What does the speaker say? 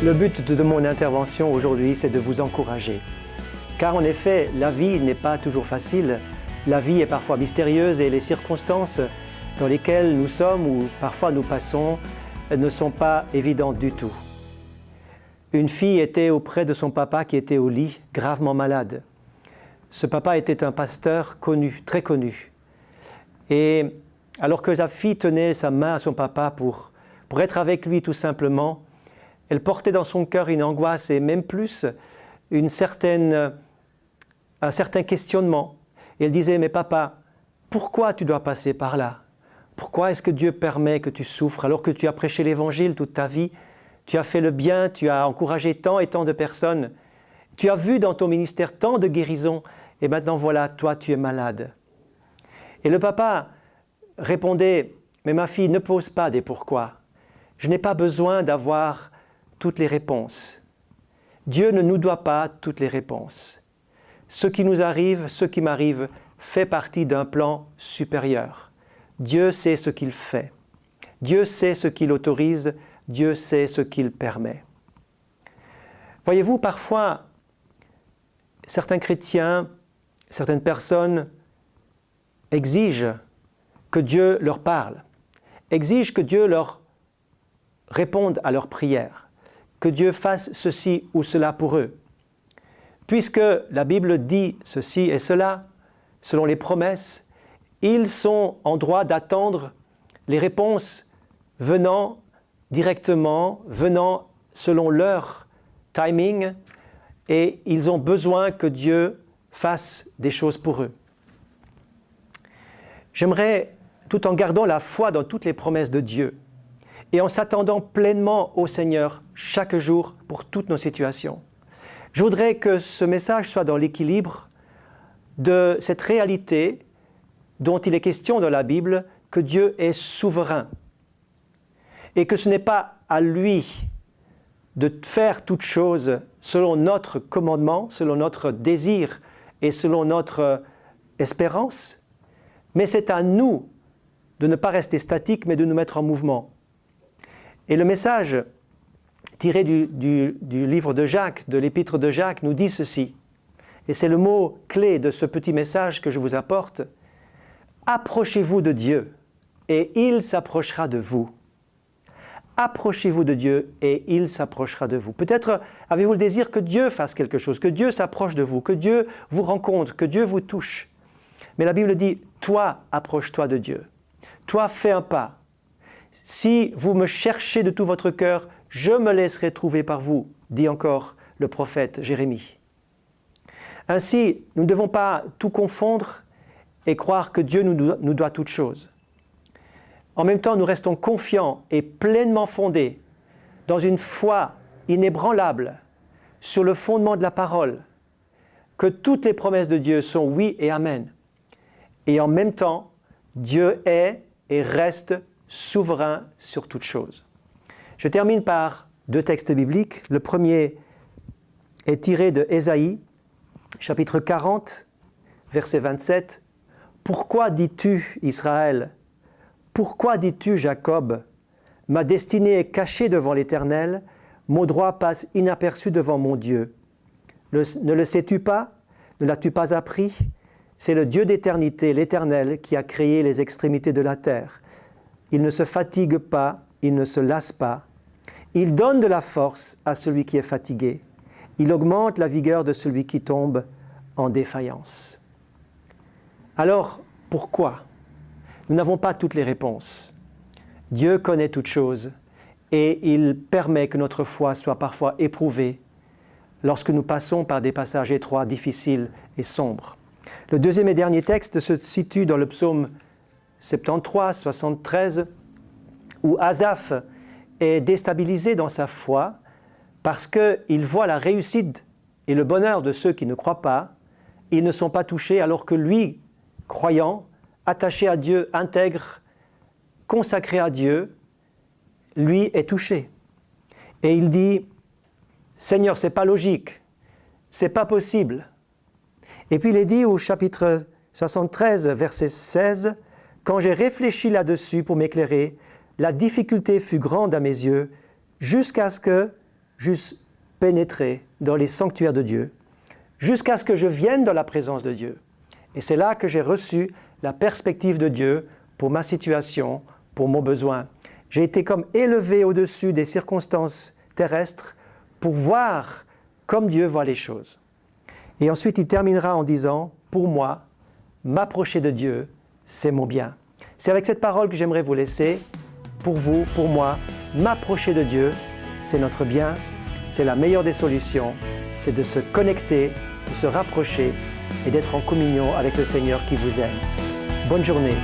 Le but de mon intervention aujourd'hui, c'est de vous encourager. Car en effet, la vie n'est pas toujours facile. La vie est parfois mystérieuse et les circonstances dans lesquelles nous sommes ou parfois nous passons ne sont pas évidentes du tout. Une fille était auprès de son papa qui était au lit, gravement malade. Ce papa était un pasteur connu, très connu. Et alors que la fille tenait sa main à son papa pour être avec lui tout simplement, elle portait dans son cœur une angoisse et même plus un certain questionnement. Et elle disait, mais papa, pourquoi tu dois passer par là? Pourquoi est-ce que Dieu permet que tu souffres alors que tu as prêché l'Évangile toute ta vie? Tu as fait le bien, tu as encouragé tant et tant de personnes. Tu as vu dans ton ministère tant de guérisons et maintenant voilà, toi tu es malade. Et le papa répondait, mais ma fille, ne pose pas des pourquoi. Je n'ai pas besoin d'avoir toutes les réponses. Dieu ne nous doit pas toutes les réponses. Ce qui nous arrive, ce qui m'arrive, fait partie d'un plan supérieur. Dieu sait ce qu'il fait. Dieu sait ce qu'il autorise. Dieu sait ce qu'il permet. Voyez-vous, parfois, certains chrétiens, certaines personnes exigent que Dieu leur parle, exigent que Dieu leur réponde à leurs prières, que Dieu fasse ceci ou cela pour eux. Puisque la Bible dit ceci et cela, selon les promesses, ils sont en droit d'attendre les réponses venant directement, venant selon leur timing, et ils ont besoin que Dieu fasse des choses pour eux. J'aimerais, tout en gardant la foi dans toutes les promesses de Dieu, et en s'attendant pleinement au Seigneur chaque jour pour toutes nos situations, je voudrais que ce message soit dans l'équilibre de cette réalité dont il est question dans la Bible, que Dieu est souverain et que ce n'est pas à lui de faire toutes choses selon notre commandement, selon notre désir et selon notre espérance, mais c'est à nous de ne pas rester statiques, mais de nous mettre en mouvement. Et le message tiré du livre de Jacques, de l'épître de Jacques, nous dit ceci, et c'est le mot clé de ce petit message que je vous apporte: approchez-vous de Dieu et il s'approchera de vous. Approchez-vous de Dieu et il s'approchera de vous. Peut-être avez-vous le désir que Dieu fasse quelque chose, que Dieu s'approche de vous, que Dieu vous rencontre, que Dieu vous touche. Mais la Bible dit, toi, approche-toi de Dieu. Toi, fais un pas. Si vous me cherchez de tout votre cœur, je me laisserai trouver par vous, dit encore le prophète Jérémie. Ainsi, nous ne devons pas tout confondre et croire que Dieu nous doit toutes choses. En même temps, nous restons confiants et pleinement fondés dans une foi inébranlable sur le fondement de la parole, que toutes les promesses de Dieu sont oui et amen. Et en même temps, Dieu est et reste souverain sur toutes choses. Je termine par deux textes bibliques. Le premier est tiré de Ésaïe, chapitre 40, verset 27. « Pourquoi dis-tu, Israël ? Pourquoi dis-tu, Jacob ? Ma destinée est cachée devant l'Éternel, mon droit passe inaperçu devant mon Dieu. Ne le sais-tu pas ? Ne l'as-tu pas appris ? C'est le Dieu d'éternité, l'Éternel, qui a créé les extrémités de la terre. Il ne se fatigue pas, il ne se lasse pas. Il donne de la force à celui qui est fatigué. Il augmente la vigueur de celui qui tombe en défaillance. » Alors, pourquoi ? Nous n'avons pas toutes les réponses. Dieu connaît toutes choses et il permet que notre foi soit parfois éprouvée lorsque nous passons par des passages étroits, difficiles et sombres. Le deuxième et dernier texte se situe dans le psaume 73, 73, où Asaph est déstabilisé dans sa foi parce qu'il voit la réussite et le bonheur de ceux qui ne croient pas. Ils ne sont pas touchés alors que lui, croyant, attaché à Dieu, intègre, consacré à Dieu, lui est touché. Et il dit, « Seigneur, ce n'est pas logique, ce n'est pas possible. » Et puis il est dit au chapitre 73, verset 16, « Quand j'ai réfléchi là-dessus pour m'éclairer, la difficulté fut grande à mes yeux, jusqu'à ce que juste pénétrer dans les sanctuaires de Dieu, jusqu'à ce que je vienne dans la présence de Dieu. Et c'est là que j'ai reçu la perspective de Dieu pour ma situation, pour mon besoin. J'ai été comme élevé au-dessus des circonstances terrestres pour voir comme Dieu voit les choses. Et ensuite, il terminera en disant, pour moi, m'approcher de Dieu, c'est mon bien. C'est avec cette parole que j'aimerais vous laisser. Pour vous, pour moi, m'approcher de Dieu, c'est notre bien, c'est la meilleure des solutions, c'est de se connecter, de se rapprocher et d'être en communion avec le Seigneur qui vous aime. Bonne journée.